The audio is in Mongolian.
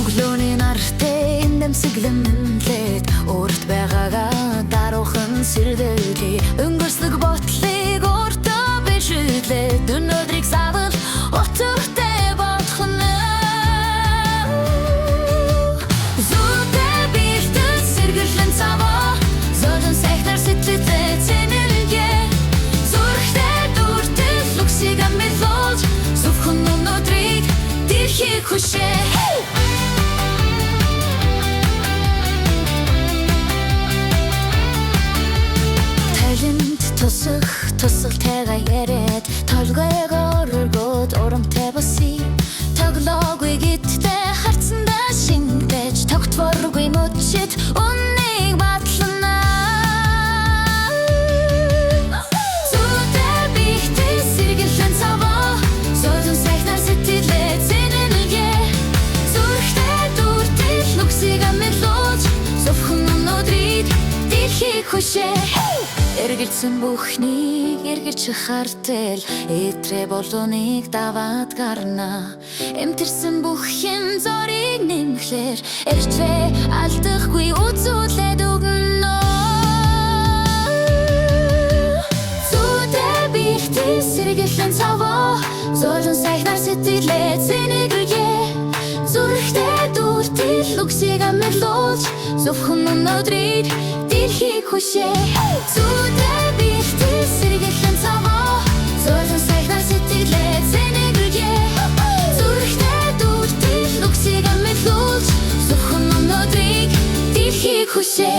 Өглөөний нартай нэмсэглэмлээд өөрт байгаагаа даруухан сэрдэлээ өнгөрслөг ботлыг өөртөө бишүүлээд өнөөдрийг савал утгатай болгоно. Зүйтэй бэлтгэл сэргэлэн цаваа зөөлөн сайхнаар сэтгэлээ цэнэлгээ зүрхтэй дүртэл лүксийг амилуулж зөвхөн өнөөдрийг дэлхийг хүшээ. Тусалтайгаа яриад толгойгоор өргөөд урамтай босъё. Тоглоогүй гэдтэй харцсандаа шингэж тогтворгүй мөчид үннийг батлана. Зүйтэй бихтэй сэргэлэн цаваа зөөлөн сайхнаар сэтгэлээ цэнэлгээ зүрхтэй дүртэл лүксийг амилуулж зөвхөн өнөөдрийг дэлхийг хүшээ. Эргэлзсэн бүхнийг эргэж хартал этрэ болоныг даваад гарна. Эмтэрсэн бүхэн зориг нэмэхлээр эрчвэ алдахгүй үзүүлээд өгнө. Зүйтэй бихтэй сэргэлэн цаваа зөөлөн сайхнаар сэтгэлээ цэнэглэгээ зүрхтэй дүртэл лүксийг амилуулж зөвхөн өнөөдрийг дэлхийг хүшээ. Зүйтэй бихтэй сэргэлэн цаваа зөөлөн сайхнаар сэтгэлээ цэнэглэгээ зүрхтэй дүртэл лүксийг амилуулж зөвхөн өнөөдрийг дэлхийг хүшээ.